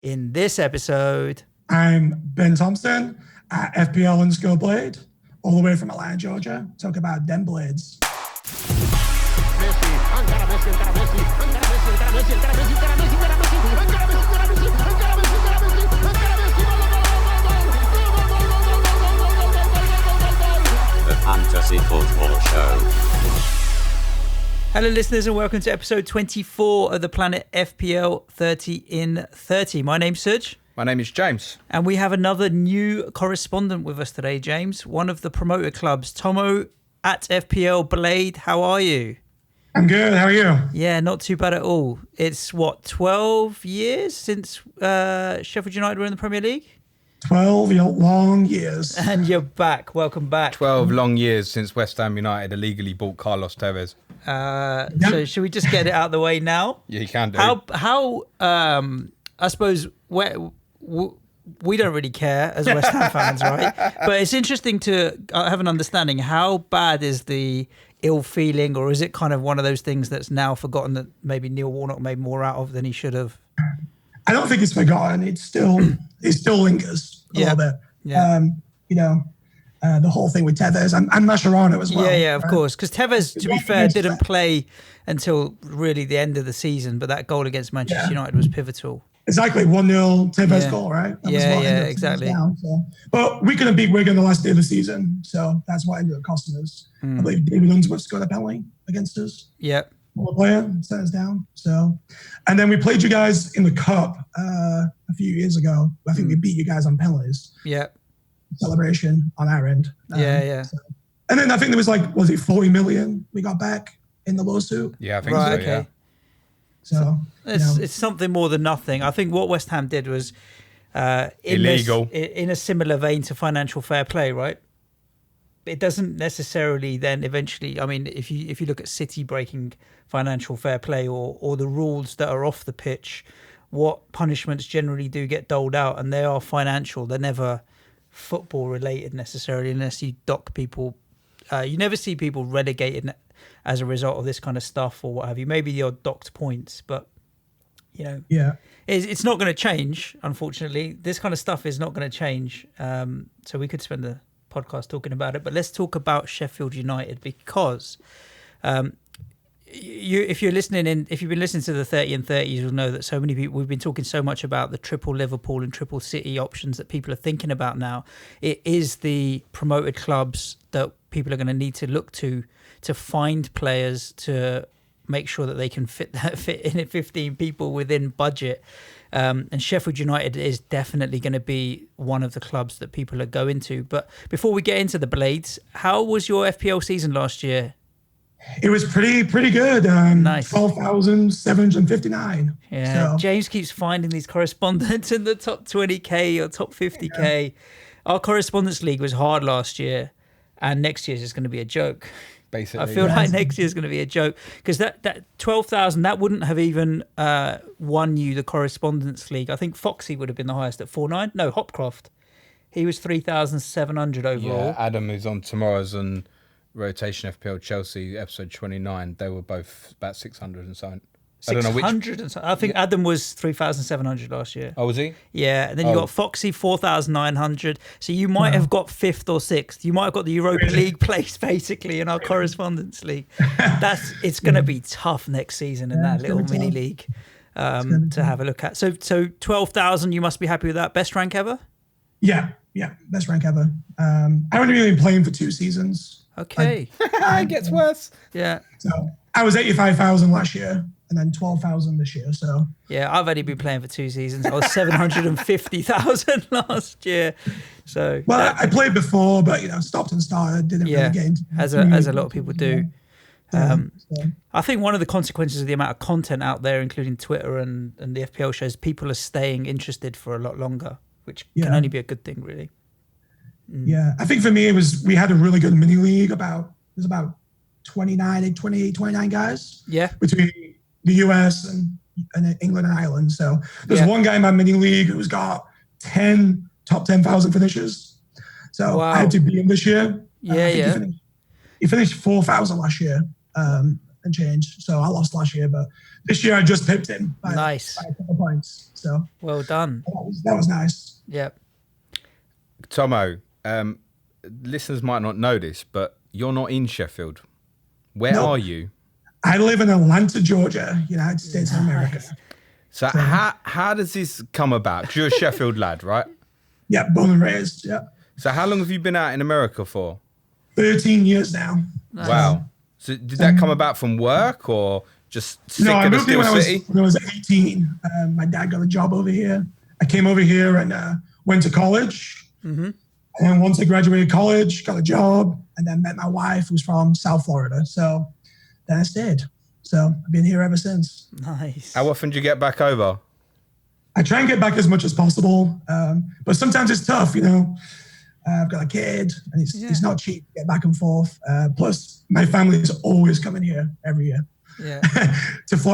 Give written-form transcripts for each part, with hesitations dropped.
In this episode, I'm Ben Thompson at FPL_Blade, all the way from Atlanta, Georgia. Talk about them blades. The Fantasy Football Show. hello listeners and welcome to episode 24 of the Planet FPL 30 in 30. My name's Serge. My name is James. And we have another new correspondent with us today, James. One of the promoter clubs, Tommo at FPL Blade. How are you? I'm good. How are you? Yeah, not too bad at all. It's 12 years since Sheffield United were in the Premier League? 12 long years. And you're back. Welcome back. 12 long years since West Ham United illegally bought Carlos Tevez. So should we just get it out of the way now? Yeah, you can do. How I suppose we don't really care as West Ham fans, right? But it's interesting to have an understanding. How bad is the ill feeling, or is it kind of one of those things that's now forgotten that maybe Neil Warnock made more out of than he should have? I don't think it's forgotten. It still lingers a little bit. Yeah. The whole thing with Tevez and Mascherano as well. Yeah, of course. Because Tevez, to be fair, didn't that. play until really the end of the season, but that goal against Manchester United was pivotal. Exactly, 1-0 Tevez goal, right? That was what ended up exactly. Down, so. But we couldn't beat Wigan the last day of the season, so that's what ended up costing us. I believe David Unsworth scored a penalty against us. Yep. One player set us down. So, and then we played you guys in the cup a few years ago. I think we beat you guys on penalties. Yep. Celebration on our end. So. And then I think there was it 40 million we got back in the lawsuit? Yeah, I think Right, so, okay. yeah. So it's something more than nothing. I think what West Ham did was Illegal. in a similar vein to financial fair play, right? It doesn't necessarily then eventually. I mean, if you look at City breaking financial fair play or the rules that are off the pitch, what punishments generally do get doled out, and they are financial. They're never football related necessarily, unless you dock people. You never see people relegated as a result of this kind of stuff or what have you. Maybe the odd docked points, but it's not going to change. Unfortunately, this kind of stuff is not going to change. So we could spend the podcast talking about it, but let's talk about Sheffield United because if you've been listening to the 30 and 30s, you'll know that so many people, we've been talking so much about the triple Liverpool and triple City options that people are thinking about now. It is the promoted clubs that people are going to need to look to find players to make sure that they can fit in 15 people within budget. And Sheffield United is definitely going to be one of the clubs that people are going to. But before we get into the Blades, how was your FPL season last year? it was pretty good. Nice. 12,759. Yeah, So, James keeps finding these correspondents in the top 20k or top 50k. Our correspondence league was hard last year, and next year's is going to be a joke. Basically, I feel like next year's going to be a joke because that 12,000 that wouldn't have even won you the correspondence league. I think Foxy would have been the highest at 4.9. No, Hopcroft, he was 3,700 overall. Yeah, Adam, who's on tomorrow's on rotation FPL Chelsea episode 29. They were both about 600 and something. I don't know which. 600 and something. I think Adam was 3,700 last year. Oh, was he? Yeah, and then you got Foxy 4,900. So you might have got fifth or sixth. You might have got the Europa League place basically in our correspondence league. It's going to be tough next season in that little mini league to have a look at. So 12,000. You must be happy with that. Best rank ever. yeah, best rank ever. I only really been playing for 2 seasons. Okay. It gets worse. Yeah. So I was 85,000 last year and then 12,000 this year. So Yeah, I've only been playing for 2 seasons. I was 750,000 last year. So I played before, but stopped and started. Didn't really get into as a lot of people do. I think one of the consequences of the amount of content out there, including Twitter and the FPL shows, people are staying interested for a lot longer, which can only be a good thing, really. Yeah, I think for me we had a really good mini league. There's about 28, 29 guys. Yeah. Between the US and England and Ireland. So there's one guy in my mini league who's got 10 top 10,000 finishes. So I had to beat him this year. He finished 4,000 last year. and change. So I lost last year, but this year I just pipped him by a couple points. So well done. That was nice. Yep. Tommo, listeners might not know this, but you're not in Sheffield. Where are you? I live in Atlanta, Georgia, United States of America. So how does this come about? Because you're a Sheffield lad, right? Yeah, born and raised, yeah. So how long have you been out in America for? 13 years now. Nice. Wow. So did that come about from work or just sick I of the moved here Steel when I was 18. My dad got a job over here. I came over here and went to college. Mm-hmm. And then once I graduated college, got a job, and then met my wife, who's from South Florida. So then I stayed. So I've been here ever since. Nice. How often do you get back over? I try and get back as much as possible, but sometimes it's tough, I've got a kid, and it's not cheap to get back and forth. Plus, my family is always coming here every year. Yeah.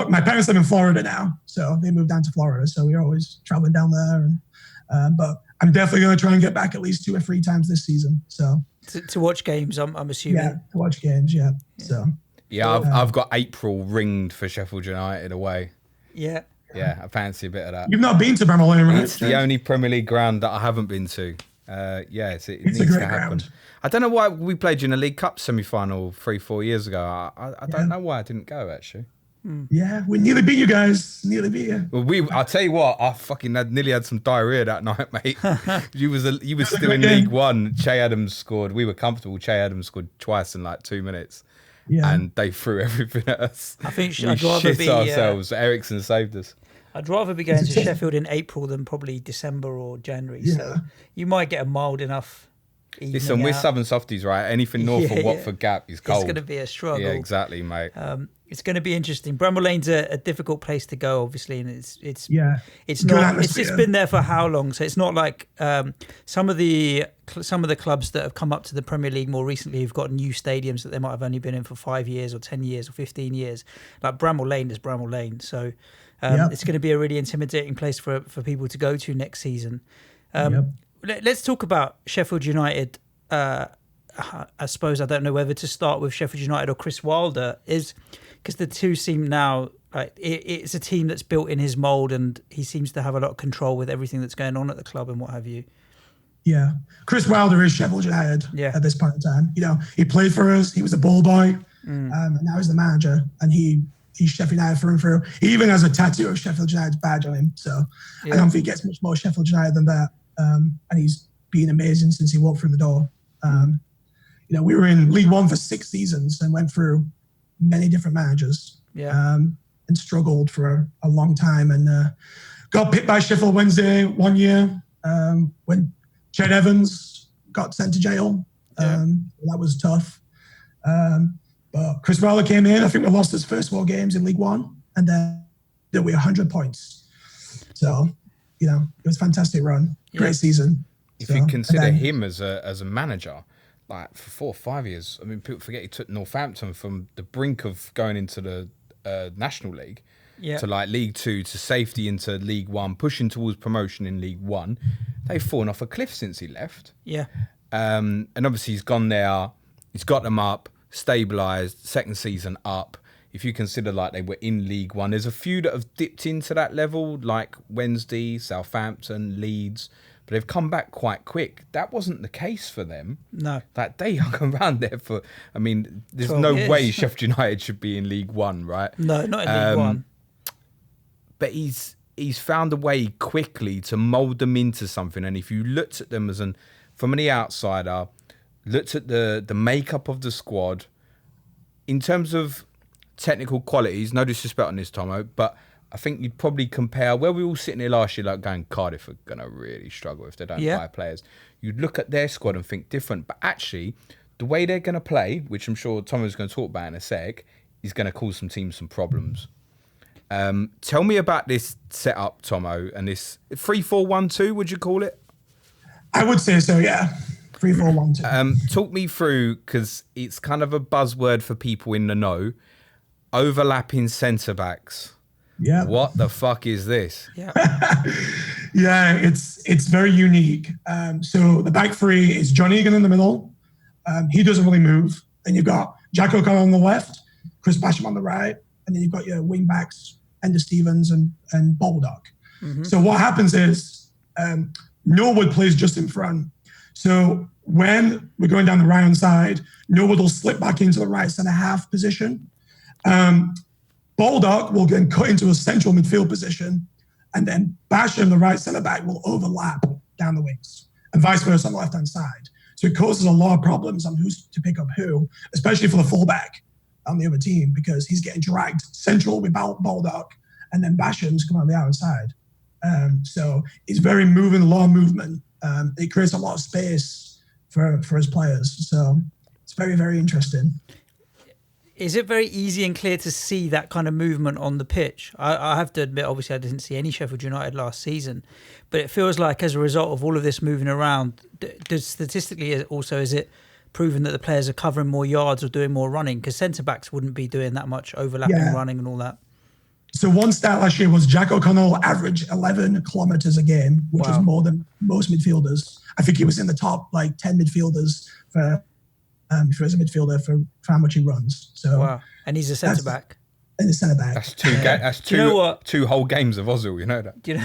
My parents live in Florida now, so they moved down to Florida. So we're always traveling down there. But I'm definitely going to try and get back at least 2 or 3 times this season. So to watch games, I'm assuming. Yeah, to watch games. Yeah. So. Yeah, I've got April ringed for Sheffield United away. Yeah. Yeah, I fancy a bit of that. You've not been to Bramall Lane, right? It's the only Premier League ground that I haven't been to. It it's needs a great to happen. Ground. I don't know why we played you in a League Cup semi-final 3-4 years ago. I don't know why I didn't go, actually. Yeah, we nearly beat you guys. Nearly beat you. Well, I'll tell you what, I fucking nearly had some diarrhea that night, mate. you was still in League One. Che Adams scored. We were comfortable. Che Adams scored twice in like 2 minutes. Yeah. And they threw everything at us. I think we I'd rather shit be ourselves. Ericsson saved us. I'd rather be going to Sheffield in April than probably December or January. Yeah. So you might get a mild enough evening Listen, we're out. Southern softies, right? Anything north of Watford Gap is cold. It's going to be a struggle. Yeah, exactly, mate. It's going to be interesting. Bramall Lane's a difficult place to go, obviously, and it's Good not. It's atmosphere. just been there for how long? So it's not like some of the clubs that have come up to the Premier League more recently have got new stadiums that they might have only been in for 5 years or 10 years or 15 years. Like Bramall Lane is Bramall Lane, so it's going to be a really intimidating place for people to go to next season. Let's talk about Sheffield United. I suppose I don't know whether to start with Sheffield United or Chris Wilder, because the two seem now like it's a team that's built in his mould, and he seems to have a lot of control with everything that's going on at the club and what have you. Yeah, Chris Wilder is Sheffield United at this point in time. He played for us. He was a ball boy, and now he's the manager, and he's Sheffield United through and through. He even has a tattoo of Sheffield United's badge on him. So I don't think he gets much more Sheffield United than that. And he's been amazing since he walked through the door. We were in League One for 6 seasons and went through many different managers. And struggled for a long time, and got picked by Sheffield Wednesday one year when Ched Evans got sent to jail. That was tough. But Chris Wilder came in. I think we lost his first 4 games in League One, and then we 100 points. So, it was a fantastic run. Great season. If you consider him as a manager, like for 4 or 5 years, I mean, people forget he took Northampton from the brink of going into the National League to like League 2 to safety into League 1, pushing towards promotion in League 1. They've fallen off a cliff since he left. And obviously he's gone there, he's got them up, stabilised, second season up. If you consider like they were in League 1, there's a few that have dipped into that level, like Wednesday, Southampton, Leeds, but they've come back quite quick. That wasn't the case for them. No. Like they hung around there for, I mean, there's no way Sheffield United should be in League 1, right? No, not in League 1. But he's found a way quickly to mould them into something. And if you looked at them from the outsider, looked at the makeup of the squad, in terms of technical qualities, no disrespect on this, Tommo, but I think you'd probably compare where we were all sitting here last year, like going, Cardiff are going to really struggle if they don't buy players. You'd look at their squad and think different. But actually, the way they're going to play, which I'm sure Tommo's going to talk about in a sec, is going to cause some teams some problems. Tell me about this setup, Tommo, and this 3-4-1-2, would you call it? I would say so, yeah. 3-4-1-2. Talk me through, because it's kind of a buzzword for people in the know. Overlapping centre backs. Yeah. What the fuck is this? Yeah. It's very unique. So the back three is John Egan in the middle. He doesn't really move. Then you've got Jack O'Connor on the left, Chris Basham on the right, and then you've got your wing backs, Ender Stevens and Baldock. So what happens is Norwood plays just in front. So when we're going down the right-hand side, Norwood will slip back into the right centre-half position. Baldock will get cut into a central midfield position, and then Basham, the right centre-back, will overlap down the wings, and vice versa on the left-hand side. So it causes a lot of problems on who's to pick up who, especially for the fullback on the other team, because he's getting dragged central with Baldock, and then Basham's coming on the outside. So it's very moving, a lot of movement. It creates a lot of space for his players. So it's very, very interesting. Is it very easy and clear to see that kind of movement on the pitch? I have to admit, obviously, I didn't see any Sheffield United last season, but it feels like as a result of all of this moving around, statistically also, is it proven that the players are covering more yards or doing more running? Because centre-backs wouldn't be doing that much overlapping running and all that. So one stat last year was Jack O'Connell averaged 11 kilometres a game, which is more than most midfielders. I think he was in the top 10 midfielders for as a midfielder for how much he runs. So and he's a centre back. And a centre back. That's two. You know what? 2 whole games of Ozil. You know that. Do you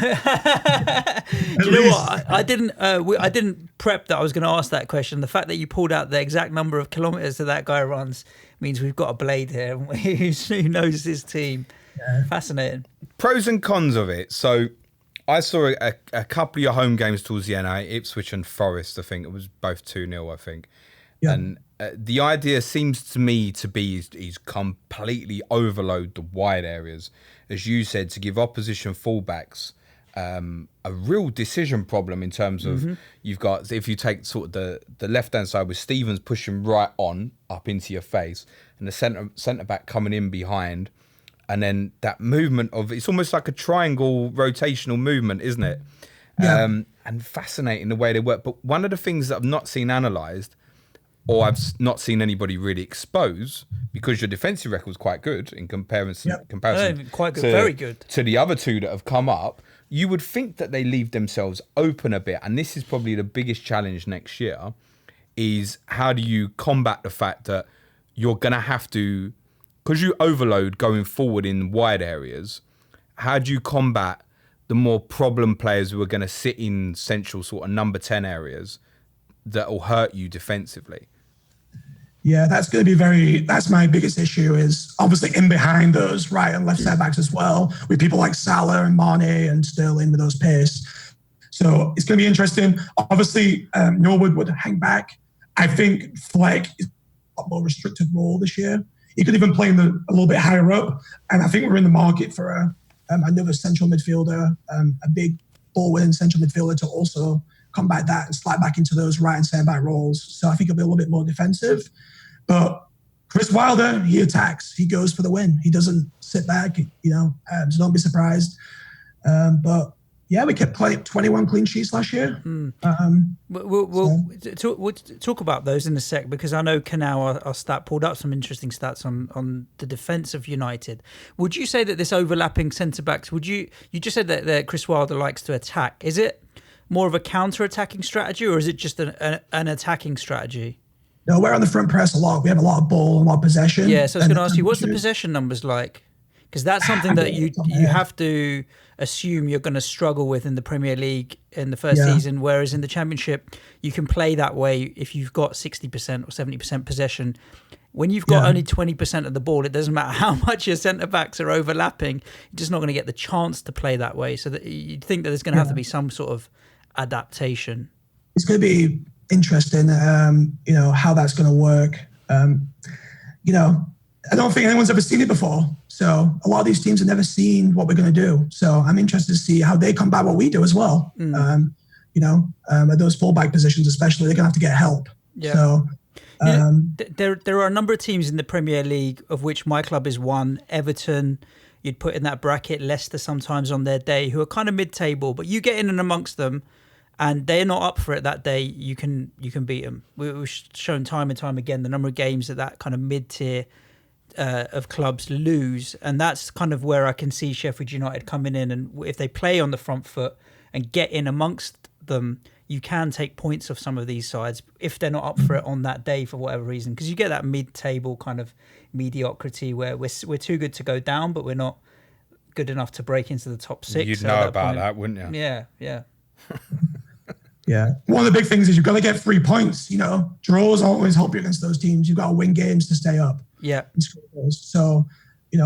know what? I didn't prep that I was going to ask that question. The fact that you pulled out the exact number of kilometres that guy runs means we've got a blade here who knows his team. Yeah. Fascinating. Pros and cons of it. So I saw a couple of your home games towards the end, Ipswich and Forest. I think it was both 2-0, I think. Yeah. And the idea seems to me to be he's completely overload the wide areas, as you said, to give opposition fullbacks a real decision problem in terms of you've got, if you take sort of the left-hand side with Stevens pushing right on up into your face and the centre back coming in behind, and then that movement of, it's almost like a triangle rotational movement, isn't it? Yeah. And fascinating the way they work. But one of the things that I've not seen analysed, or I've not seen anybody really expose, because your defensive record is quite good in comparison quite good, very good to the other two that have come up. You would think that they leave themselves open a bit, and this is probably the biggest challenge next year, is how do you combat the fact that you're going to have to, because you overload going forward in wide areas, how do you combat the more problem players who are going to sit in central sort of number 10 areas that will hurt you defensively? Yeah, that's my biggest issue, is obviously in behind those right and left centre backs as well, with people like Salah and Mane and Sterling with those pace. So it's going to be interesting. Obviously, Norwood would hang back. I think Fleck is a more restricted role this year. He could even play a little bit higher up. And I think we're in the market for another central midfielder, a big ball-winning central midfielder to also combat that and slide back into those right and centre back roles. So I think he'll be a little bit more defensive. But Chris Wilder, he attacks. He goes for the win. He doesn't sit back, so don't be surprised. But yeah, we kept playing 21 clean sheets last year. We'll talk about those in a sec, because I know Canal, our stat, pulled up some interesting stats on the defence of United. Would you say that this overlapping centre-backs, you just said that Chris Wilder likes to attack. Is it more of a counter-attacking strategy, or is it just an attacking strategy? No, we're on the front press a lot. We have a lot of ball and a lot of possession. Yeah, so I was going to ask you, what's the possession numbers like? Because that's something that you have to assume you're going to struggle with in the Premier League in the first season, whereas in the Championship, you can play that way if you've got 60% or 70% possession. When you've got only 20% of the ball, it doesn't matter how much your centre-backs are overlapping, you're just not going to get the chance to play that way. So that you'd think that there's going to have to be some sort of adaptation. It's going to be interesting, how that's going to work. I don't think anyone's ever seen it before. So a lot of these teams have never seen what we're going to do. So I'm interested to see how they combat what we do as well. At those fullback positions especially, they're going to have to get help. Yeah. So there are a number of teams in the Premier League, of which my club is one. Everton, you'd put in that bracket. Leicester sometimes on their day, who are kind of mid-table, but you get in and amongst them, and they're not up for it that day. You can beat them. We've shown time and time again the number of games that kind of mid-tier of clubs lose, and that's kind of where I can see Sheffield United coming in, and if they play on the front foot and get in amongst them, you can take points off some of these sides if they're not up for it on that day for whatever reason, because you get that mid-table kind of mediocrity where we're too good to go down, but we're not good enough to break into the top 6. You'd know about that, wouldn't you? Yeah. Yeah. One of the big things is you've got to get 3 points. Draws always help you against those teams. You've got to win games to stay up. Yeah. And score goals. So,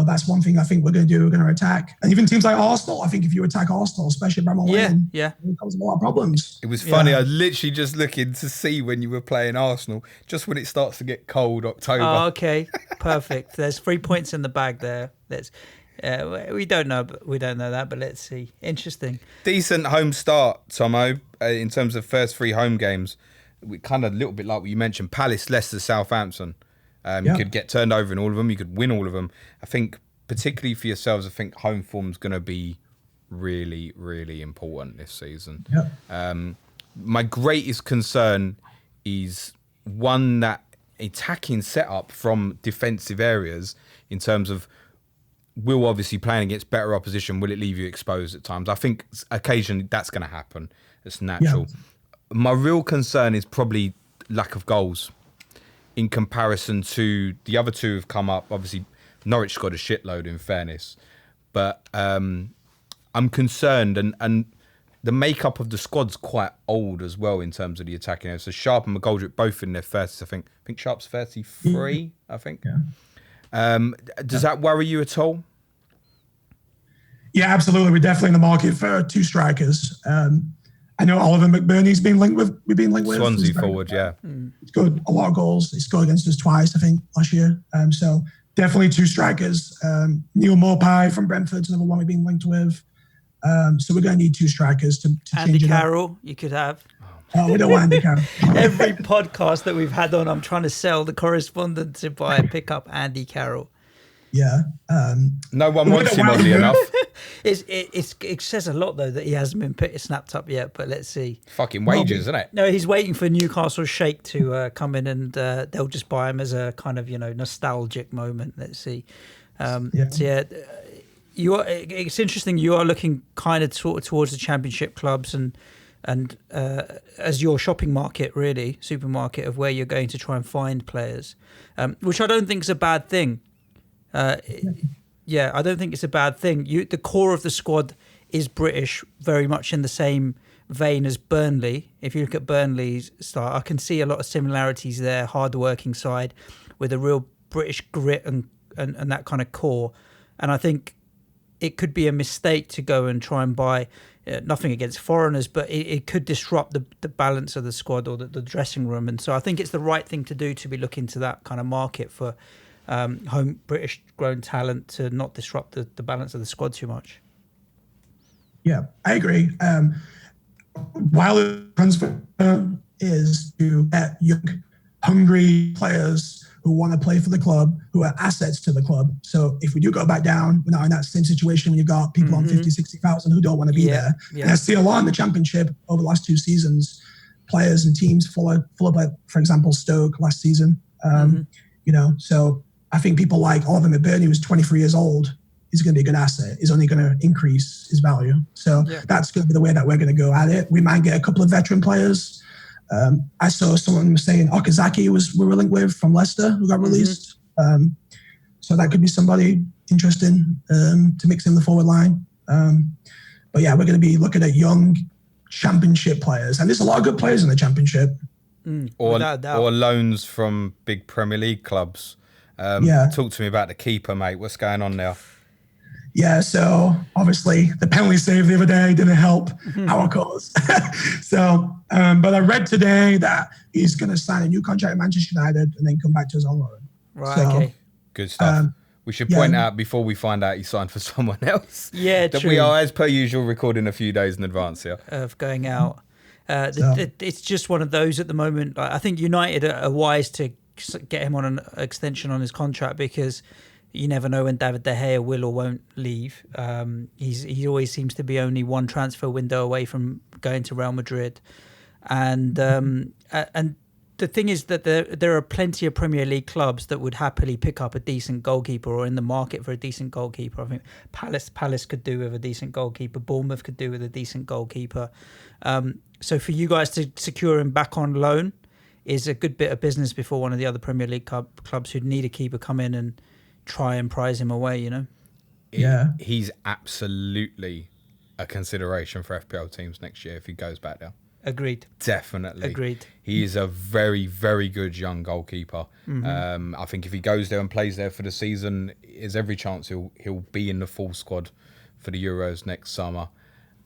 that's one thing I think we're going to do. We're going to attack. And even teams like Arsenal, I think if you attack Arsenal, especially Bramall Lane, it comes with a lot of problems. It was funny. I was literally just looking to see when you were playing Arsenal, just when it starts to get cold, October. Oh, okay. Perfect. There's 3 points in the bag there. We don't know that, but let's see. Interesting. Decent home start, Tommo, in terms of first 3 home games. We kind of a little bit like what you mentioned, Palace, Leicester, Southampton. You could get turned over in all of them. You could win all of them. I think, particularly for yourselves, I think home form's going to be really, really important this season. Yeah. My greatest concern is one, that attacking setup from defensive areas in terms of will obviously playing against better opposition, will it leave you exposed at times? I think occasionally that's going to happen. It's natural. Yeah. My real concern is probably lack of goals in comparison to the other two have come up. Obviously, Norwich scored a shitload in fairness. But I'm concerned, and the makeup of the squad's quite old as well in terms of the attacking area. So Sharp and McGoldrick both in their 30s, I think. I think Sharp's 33, I think. Yeah. Does that worry you at all? Yeah, absolutely. We're definitely in the market for 2 strikers. I know Oliver McBurney's been linked with. We've been linked with Swansea forward. Yeah, he's got a lot of goals. He scored against us twice, I think, last year. So definitely 2 strikers. Neil Morpie from Brentford's another one we've been linked with. So we're going to need 2 strikers to Andy change it Carroll, up. You could have. Oh, we don't want Andy Carroll. Every podcast that we've had on, I'm trying to sell the correspondent to pick up Andy Carroll. Yeah. No one wants him, oddly enough. It says a lot, though, that he hasn't been snapped up yet, but let's see. Fucking wages, isn't it? No, he's waiting for Newcastle Sheikh to come in, and they'll just buy him as a kind of, nostalgic moment. Let's see. So it's interesting. You are looking kind of towards the Championship clubs and as your shopping market, really, supermarket of where you're going to try and find players, which I don't think is a bad thing. I don't think it's a bad thing. The core of the squad is British, very much in the same vein as Burnley. If you look at Burnley's start, I can see a lot of similarities there, hard-working side with a real British grit and that kind of core. And I think it could be a mistake to go and try and buy, nothing against foreigners, but it could disrupt the balance of the squad or the dressing room. And so I think it's the right thing to do to be looking to that kind of market for home British grown talent to not disrupt the balance of the squad too much. Yeah, I agree. While the transfer is to get young, hungry players who want to play for the club, who are assets to the club. So if we do go back down, we're not in that same situation when you've got people on 50, 60,000 who don't want to be there. Yeah. And I see a lot in the Championship over the last 2 seasons, players and teams full of like, for example, Stoke last season. So I think people like Oliver McBurney, who's 23 years old, is going to be a good asset. Is only going to increase his value. So that's going to be the way that we're going to go at it. We might get a couple of veteran players. I saw someone was saying Okazaki we were linked with from Leicester, who got released. So that could be somebody interesting to mix in the forward line. But yeah, we're going to be looking at young Championship players, and there's a lot of good players in the Championship. Or loans from big Premier League clubs. Talk to me about the keeper, mate. What's going on now? Yeah, so obviously the penalty save the other day didn't help our cause. But I read today that he's going to sign a new contract at Manchester United and then come back to his own loan. Right, okay. Good stuff. We should point out before we find out he signed for someone else. Yeah, that true. We are, as per usual, recording a few days in advance here. Of going out. It's just one of those at the moment. I think United are wise to get him on an extension on his contract because you never know when David De Gea will or won't leave. He always seems to be only one transfer window away from going to Real Madrid, and the thing is that there are plenty of Premier League clubs that would happily pick up a decent goalkeeper or in the market for a decent goalkeeper. I think Palace could do with a decent goalkeeper. Bournemouth could do with a decent goalkeeper. So for you guys to secure him back on loan is a good bit of business before one of the other Premier League clubs who need a keeper come in and try and prize him away, you know? He's absolutely a consideration for FPL teams next year if he goes back there. Agreed. Definitely. Agreed. He is a very, very good young goalkeeper. I think if he goes there and plays there for the season, there's every chance he'll be in the full squad for the Euros next summer.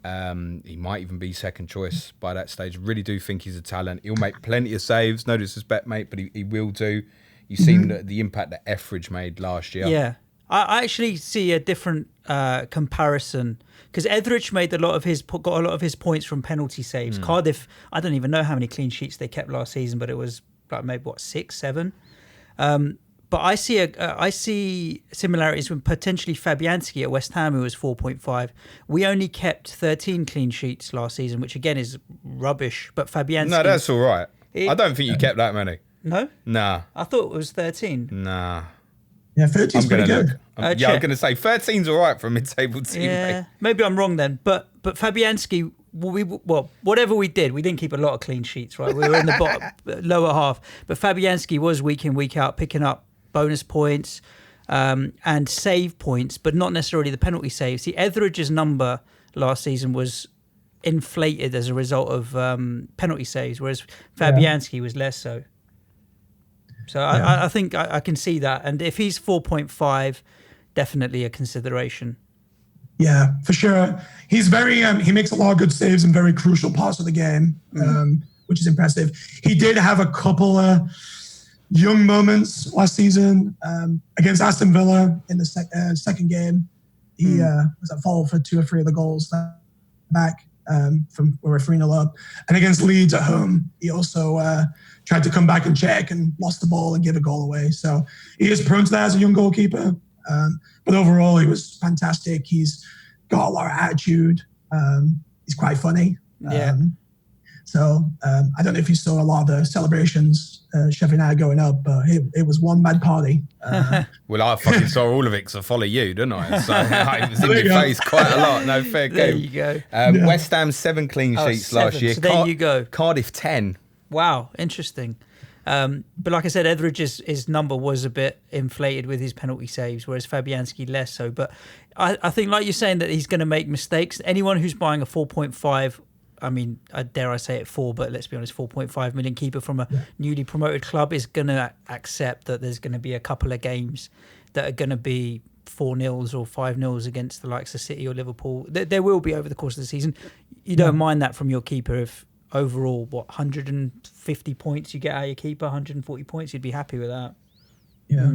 He might even be second choice by that stage. Really do think he's a talent. He'll make plenty of saves. No disrespect, mate, but he will do. You've seen the impact that Etheridge made last year. Yeah. I actually see a different comparison because Etheridge got a lot of his points from penalty saves. Cardiff, I don't even know how many clean sheets they kept last season, but it was like maybe 6, 7. But I see similarities with potentially Fabianski at West Ham, who was 4.5. We only kept 13 clean sheets last season, which again is rubbish. But Fabianski, No, that's all right. I don't think you kept that many. No? Nah. I thought it was 13. Nah. Yeah, 13's pretty good. I'm going to say 13's all right for a mid-table team. Yeah, mate. maybe I'm wrong then. But Fabianski, whatever we did, we didn't keep a lot of clean sheets, right? We were in the lower half. But Fabianski was week in, week out, picking up bonus points and save points, but not necessarily the penalty saves. See, Etheridge's number last season was inflated as a result of penalty saves, whereas Fabianski was less so. So I think I can see that. And if he's 4.5, definitely a consideration. Yeah, for sure. He's very, he makes a lot of good saves in very crucial parts of the game, which is impressive. He did have a couple of young moments last season against Aston Villa in the second game. He was at fault for 2 or 3 of the goals back from where we're 3-0 up. And against Leeds at home, he also tried to come back and check and lost the ball and give a goal away. So he is prone to that as a young goalkeeper. But overall, he was fantastic. He's got a lot of attitude. He's quite funny. So I don't know if you saw a lot of the celebrations, Sheffield United going up, but it was one mad party. Well, I fucking saw all of it because I follow you, didn't I? So it was in your face quite a lot. No, fair game. There you go. West Ham 7 clean sheets last year. So there you go. Cardiff 10. Wow, interesting. But like I said, Etheridge's number was a bit inflated with his penalty saves, whereas Fabianski less so. But I think, like you're saying, that he's going to make mistakes. Anyone who's buying a 4.5, I mean, dare I say it 4, but let's be honest, 4.5 million keeper from a newly promoted club is going to accept that there's going to be a couple of games that are going to be 4-0 or 5-0 against the likes of City or Liverpool. There will be over the course of the season. You don't mind that from your keeper if overall, 150 points you get out of your keeper, 140 points, you'd be happy with that. Yeah.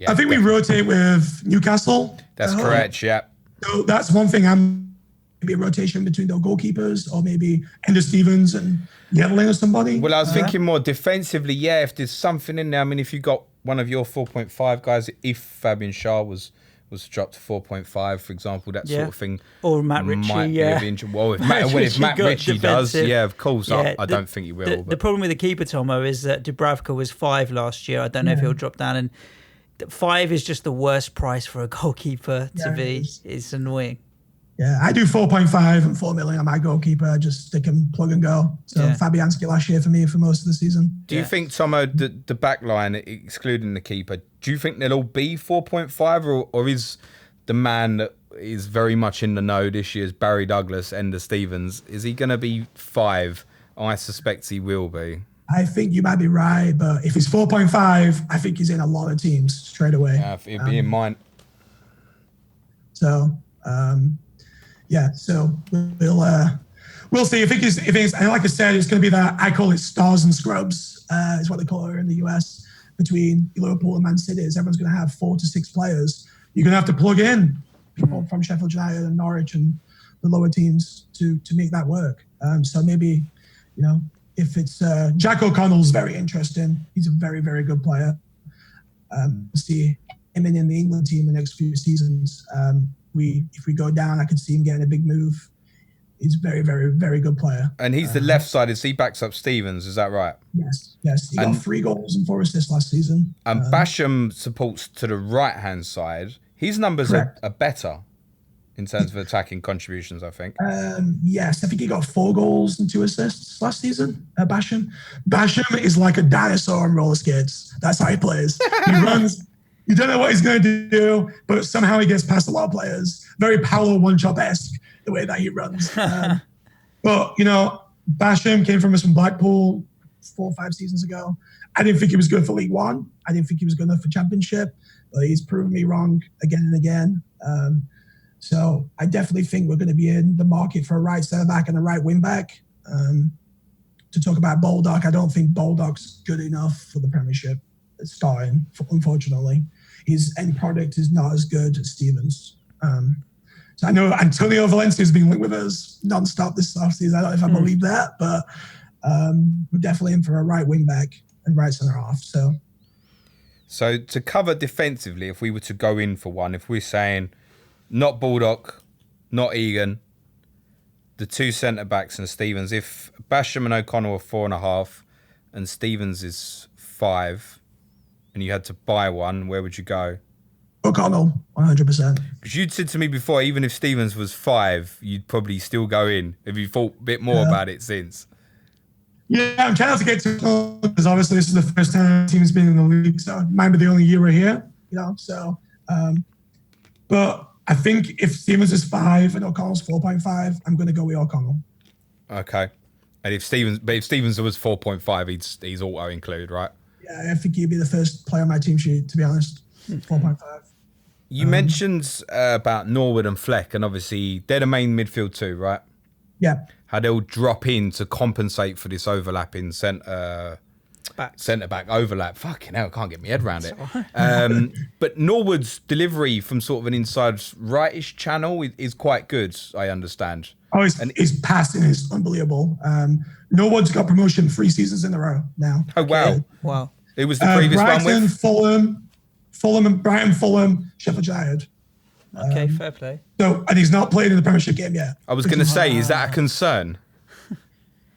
I think we rotate with Newcastle. That's correct, yeah. So that's one thing. Maybe a rotation between the goalkeepers, or maybe Ender Stevens and Yedlin or somebody. Well, I was thinking more defensively, if there's something in there. I mean, if you got one of your 4.5 guys, if Fabian Schär was dropped to 4.5, for example, that sort of thing. Or Matt Ritchie, Well, if Matt Ritchie does, of course, I don't think he will. The problem with the keeper, Tommo, is that Dubravka was 5 last year. I don't know if he'll drop down. And 5 is just the worst price for a goalkeeper to be. It's annoying. Yeah, I do 4.5 and 4 million on my goalkeeper. Just stick him plug and go. So Fabianski last year for me for most of the season. Do you think, Tommo, the back line, excluding the keeper, do you think they'll all be 4.5 or is the man that is very much in the know this year's Barry Douglas, Ender Stevens, is he going to be 5? I suspect he will be. I think you might be right, but if he's 4.5, I think he's in a lot of teams straight away. Yeah, he'll be in mine. So... so we'll see. If it's, and like I said, it's going to be that, I call it stars and scrubs, is what they call it in the US, between Liverpool and Man City. Everyone's going to have 4 to 6 players. You're going to have to plug in people from Sheffield United and Norwich and the lower teams to make that work. So maybe, if it's Jack O'Connell's very interesting. He's a very, very good player. See him in the England team the next few seasons. If we go down, I could see him getting a big move. He's a very, very, very good player. And he's the left-sided, so he backs up Stevens, is that right? Yes. He got 3 goals and 4 assists last season. And Basham supports to the right-hand side. His numbers are better. in terms of attacking contributions, I think. Yes, I think he got 4 goals and 2 assists last season. Basham. Basham is like a dinosaur on roller skates. That's how he plays. He runs. You don't know what he's going to do, but somehow he gets past a lot of players. Very Paolo One-Chop-esque, the way that he runs. But, Basham came from us from Blackpool 4 or 5 seasons ago. I didn't think he was good for League One. I didn't think he was good enough for Championship, but he's proven me wrong again and again. So I definitely think we're going to be in the market for a right centre-back and a right wing-back. To talk about Baldock, I don't think Baldock's good enough for the Premiership. It's starting, unfortunately. His end product is not as good as Stevens. So I know Antonio Valencia has been linked with us non-stop this offseason. I don't know if I believe that, but we're definitely in for a right wing-back and right centre-half. So to cover defensively, if we were to go in for one, if we're saying not Baldock, not Egan, the 2 centre-backs and Stevens, if Basham and O'Connell are 4.5 and Stevens is 5, and you had to buy one, where would you go? O'Connell, 100%. Because you'd said to me before, even if Stevens was 5, you'd probably still go in. Have you thought a bit more about it since? Yeah, I'm trying not to get too close because obviously this is the first time the team's been in the league, so it might be the only year we're here, So, but I think if Stevens is 5 and O'Connell's 4.5, I'm going to go with O'Connell. Okay, and if Stevens was 4.5, he's auto include, right? Yeah, I think he'd be the first player on my team sheet, to be honest. 4.5. You mentioned about Norwood and Fleck, and obviously they're the main midfield too, right? Yeah. How they'll drop in to compensate for this overlapping centre back overlap. Fucking hell, I can't get my head around it. But Norwood's delivery from sort of an inside rightish channel is quite good, I understand. Oh, his passing is unbelievable. Norwood's got promotion 3 seasons in a row now. Oh, wow. Okay. Wow. It was the previous one with? Fulham, Sheffield United. Okay, fair play. So, and he's not played in the Premiership game yet. I was going to say, is that a concern?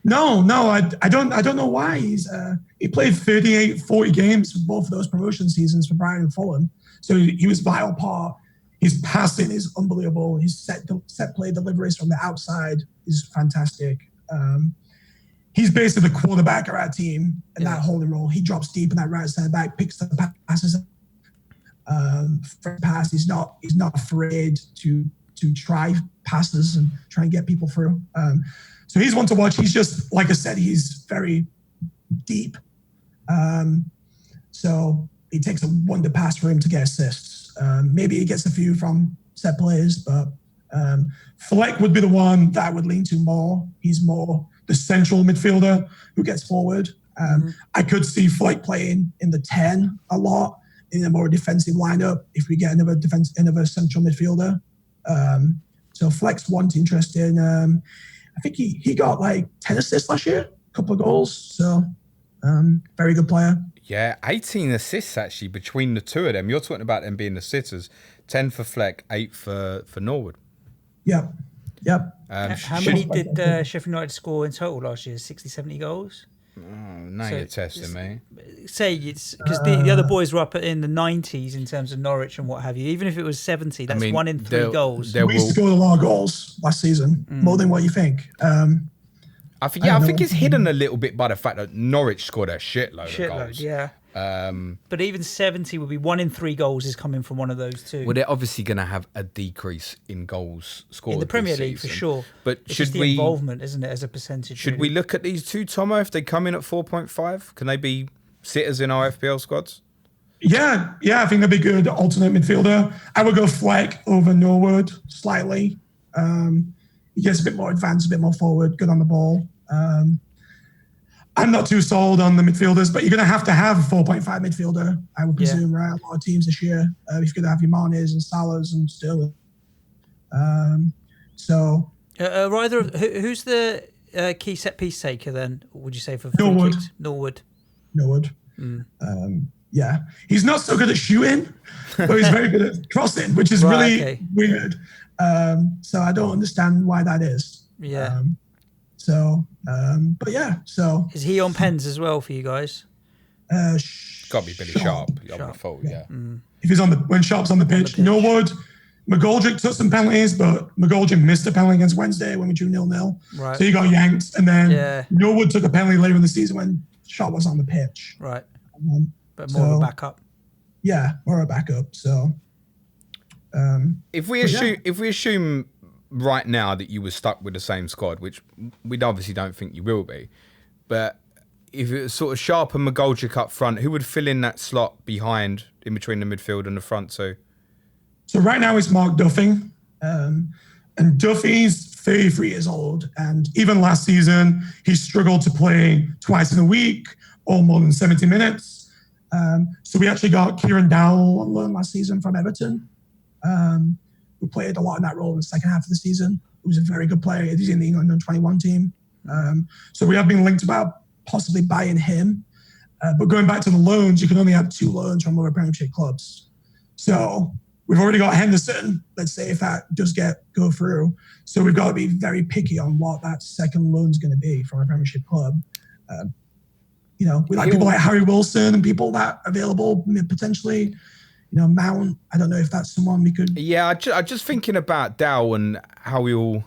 No, I don't know why. He played 38, 40 games for both of those promotion seasons for Brighton and Fulham. So he was vital part. His passing is unbelievable. His set play deliveries from the outside is fantastic. He's basically the quarterback of our team in that holding role. He drops deep in that right centre back, picks the passes. For pass, he's not afraid to try passes and try and get people through. So he's one to watch. He's just, like I said, he's very deep. So it takes a wonder pass for him to get assists. Maybe he gets a few from set plays, but Fleck would be the one that I would lean to more. He's more the central midfielder who gets forward. I could see Fleck playing in the 10 a lot in a more defensive lineup if we get another central midfielder. So Fleck's one to interest in. I think he got like 10 assists last year, a couple of goals. So very good player. Yeah, 18 assists actually between the two of them. You're talking about them being the sitters. 10 for Fleck, 8 for Norwood. Yep. How many did Sheffield United score in total last year? 60, 70 goals? Oh, now you're testing me. Say it's because the other boys were up in the 90s in terms of Norwich and what have you. Even if it was 70, that's 1 in 3 goals. We scored a lot of goals last season, more than what you think. I think it's hidden a little bit by the fact that Norwich scored a shitload of goals. Yeah. But even 70 would be 1 in 3 goals is coming from one of those two. Well, they're obviously going to have a decrease in goals scored in the Premier League season. for sure. But it's should just the involvement, isn't it, as a percentage? Should we look at these two, Tommo, if they come in at 4.5? Can they be sitters in our FPL squads? Yeah, I think they'd be good alternate midfielder. I would go Fleck over Norwood slightly. He gets a bit more advanced, a bit more forward, good on the ball. I'm not too sold on the midfielders, but you're going to have a 4.5 midfielder, I would presume, right? A lot of teams this year. If you're going to have your Manes and Salahs and Sterling. Who's the key set piece taker then, would you say, for Norwood? Norwood. Yeah. He's not so good at shooting, but he's very good at crossing, which is really weird. So I don't understand why that is. Yeah. So is he on pens as well for you guys? Got to be Billy Sharp. I would have thought, yeah. If he's when Sharp's on the pitch, Norwood McGoldrick took some penalties, but McGoldrick missed a penalty against Wednesday when we drew 0-0. Right. So he got yanked. And then Norwood took a penalty later in the season when Shaw was on the pitch. Right. But more of a backup. Yeah, more of a backup. So if we assume right now that you were stuck with the same squad, which we obviously don't think you will be, but if it was sort of Sharp and McGoldrick up front, who would fill in that slot behind, in between the midfield and the front two? So right now it's Mark Duffing. And Duffy's 33 years old. And even last season, he struggled to play twice in a week or more than 70 minutes. So we actually got Kieran Dowell on loan last season from Everton, who played a lot in that role in the second half of the season. He was a very good player. He's in the England under-21 team. So we have been linked about possibly buying him. But going back to the loans, you can only have 2 loans from lower Premiership clubs. So we've already got Henderson. Let's say if that does go through. So we've got to be very picky on what that second loan is going to be from a Premiership club. We like people like Harry Wilson and people that are available potentially. Mount. I don't know if that's someone we could. Yeah, I just thinking about Dow and how we all.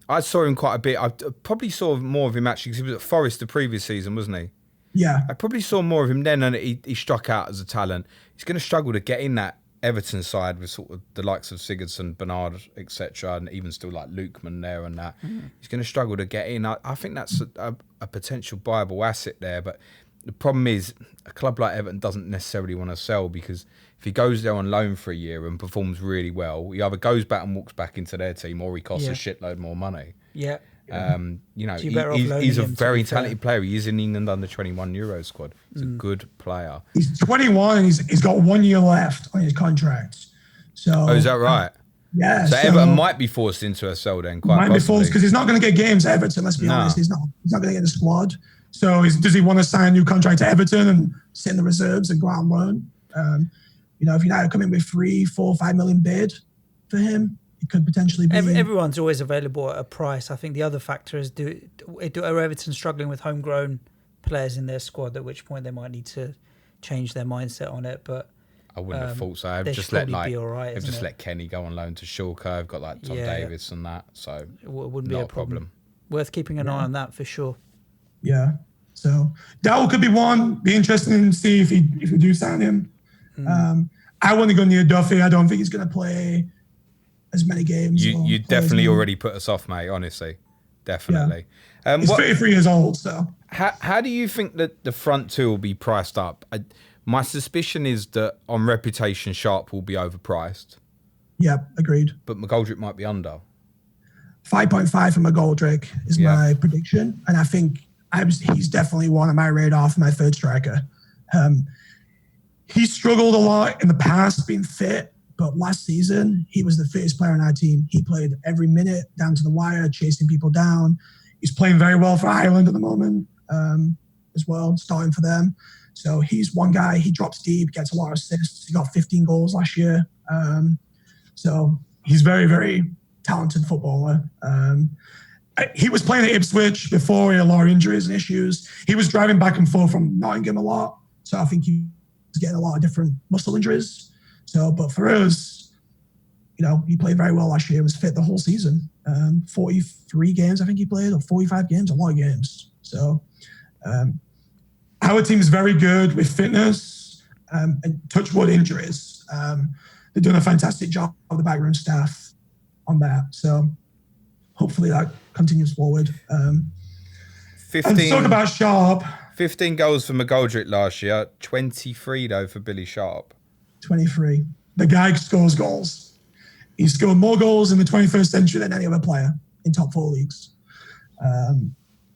I saw him quite a bit. I probably saw more of him actually because he was at Forest the previous season, wasn't he? Yeah. I probably saw more of him then, and he struck out as a talent. He's going to struggle to get in that Everton side with sort of the likes of Sigurdsson, Bernard, etc., and even still like Lukeman there and that. He's going to struggle to get in. I think that's a potential viable asset there, but the problem is a club like Everton doesn't necessarily want to sell, because if he goes there on loan for a year and performs really well, he either goes back and walks back into their team, or he costs a shitload more money. Yeah. He's a very talented player. He is in England under 21 Euro squad. He's a good player. He's 21 and he's got 1 year left on his contract. So is that right? Yeah. So Everton might be forced into a sell then. Might be forced because he's not going to get games at Everton. Let's be honest. He's not going to get the squad. So does he want to sign a new contract to Everton and sit in the reserves and go out on loan? If United come in with 3, 4, 5 million bid for him, it could potentially be. Everyone's always available at a price. I think the other factor is are Everton struggling with homegrown players in their squad, at which point they might need to change their mindset on it. But I wouldn't have thought so. I've just let Kenny go on loan to Schalke. I've got like Tom Davis and that, so it wouldn't be a problem. Worth keeping an eye on that for sure. Yeah. So Dowell could be one. Be interesting to see if we do sign him. I want to go near Duffy. I don't think he's going to play as many games. You definitely already put us off, mate. Honestly, definitely. Yeah. He's 33 years old, so. How do you think that the front two will be priced up? My suspicion is that on reputation, Sharp will be overpriced. Yeah, agreed. But McGoldrick might be under. 5.5 for McGoldrick is my prediction, and I think he's definitely one on my radar for my third striker. He struggled a lot in the past being fit, but last season he was the fittest player on our team. He played every minute down to the wire, chasing people down. He's playing very well for Ireland at the moment as well, starting for them. So he's one guy. He drops deep, gets a lot of assists. He got 15 goals last year. So he's very, very talented footballer. He was playing at Ipswich before he had a lot of injuries and issues. He was driving back and forth from Nottingham a lot. So I think he was getting a lot of different muscle injuries. So, but for us, he played very well last year. He was fit the whole season. 43 games, I think he played, or 45 games, a lot of games. So our team is very good with fitness and touch wood injuries. They're doing a fantastic job of the backroom staff on that. So hopefully that continues forward. 15, and talk about Sharp. 15 goals for McGoldrick last year. 23 though for Billy Sharp. 23. The guy scores goals. He's scored more goals in the 21st century than any other player in top 4 leagues.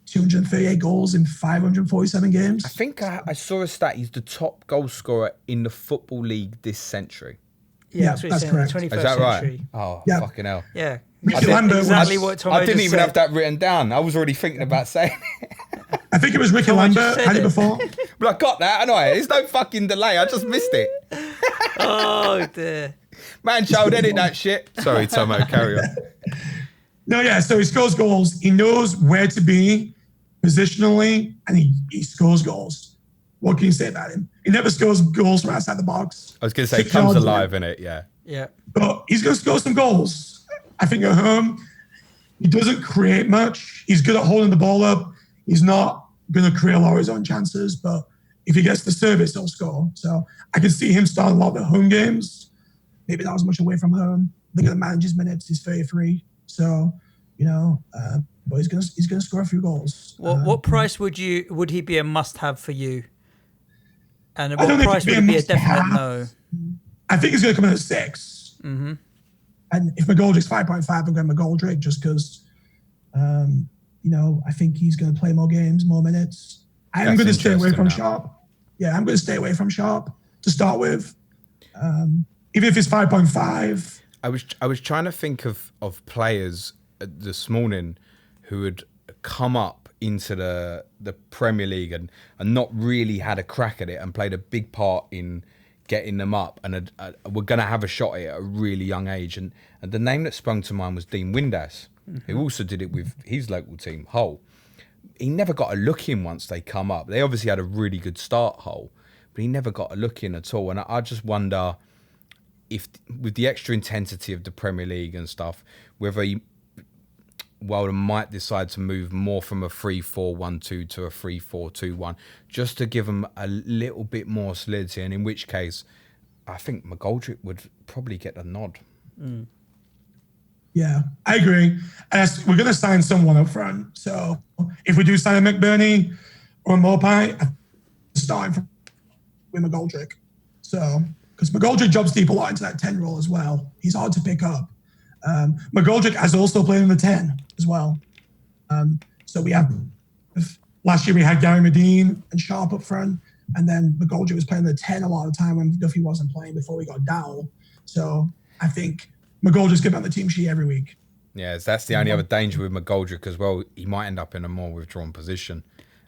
238 goals in 547 games. I think I saw a stat. He's the top goal scorer in the Football League this century. Yeah, that's correct. 21st Is that right? century. Oh, fucking hell. Yeah. Ricky Lambert exactly what Tommo I didn't even said. have that written down. I was already thinking about saying it. I think it was Ricky Lambert. Had it before. But I got that, hadn't I? There's no fucking delay. I just missed it. Oh, dear. Man, child, edit that shit. Sorry, Tommo, carry on. No, yeah, so he scores goals. He knows where to be positionally, and he scores goals. What can you say about him? He never scores goals from outside the box. I was going to say, comes alive in it, yeah. Yeah. but he's going to score some goals. I think at home, he doesn't create much. He's good at holding the ball up. He's not going to create a lot of his own chances, but if he gets the service, he'll score. So I can see him starting a lot of the home games. Maybe not as much away from home. Look at the manager's minutes; he's 33. So, but he's gonna score a few goals. What price would he be a must-have for you? And at what price would it be a definite no? I think he's gonna come in at 6. Mm-hmm. And if McGoldrick's 5.5, I'm going McGoldrick just because, I think he's going to play more games, more minutes. I'm going to stay away from Sharp. Yeah, I'm going to stay away from Sharp to start with. Even if it's 5.5. I was trying to think of players this morning who had come up into the Premier League and not really had a crack at it and played a big part in getting them up and were going to have a shot at it at a really young age. And the name that sprung to mind was Dean Windass, who also did it with his local team, Hull. He never got a look in once they come up. They obviously had a really good start, Hull, but he never got a look in at all. And I just wonder if, with the extra intensity of the Premier League and stuff, whether Wilder might decide to move more from a 3-4-1-2 to a 3-4-2-1, just to give them a little bit more solidity. And in which case, I think McGoldrick would probably get a nod. Mm. Yeah, I agree. And we're going to sign someone up front. So if we do sign a McBurney or a Mopai, I'm starting with McGoldrick. So, because McGoldrick jumps deep a lot into that 10 role as well. He's hard to pick up. McGoldrick has also played in the 10 as well. So we have, last year we had Gary Medine and Sharp up front, and then McGoldrick was playing the 10 a lot of the time when Duffy wasn't playing before we got Dowell. So I think McGoldrick's going to be on the team sheet every week. Yeah, that's the only other danger with McGoldrick as well. He might end up in a more withdrawn position.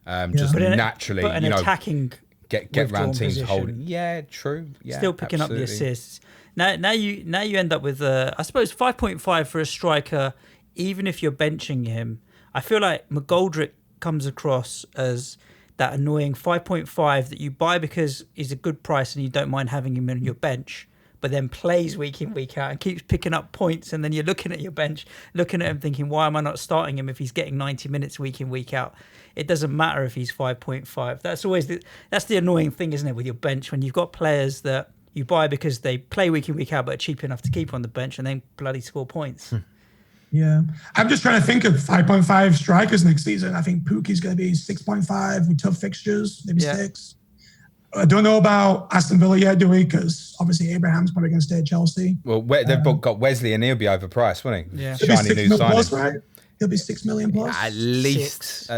Just naturally, but an attacking get around teams position. Holding. Yeah, true. Yeah, still picking up the assists. Now you end up with I suppose 5.5 for a striker, even if you're benching him. I feel like McGoldrick comes across as that annoying 5.5 that you buy because he's a good price and you don't mind having him on your bench, but then plays week in, week out and keeps picking up points, and then you're looking at your bench, looking at him thinking, why am I not starting him if he's getting 90 minutes week in, week out? It doesn't matter if he's 5.5. That's the annoying thing, isn't it, with your bench, when you've got players that you buy because they play week in, week out, but are cheap enough to keep on the bench and then bloody score points. Yeah. I'm just trying to think of 5.5 strikers next season. I think Pookie's going to be 6.5 with tough fixtures, maybe 6. I don't know about Aston Villa yet, do we? Because obviously Abraham's probably going to stay at Chelsea. Well, they've got Wesley and he'll be overpriced, won't he? Yeah. Shiny new signing. Plus, right? He'll be 6 million plus. At least.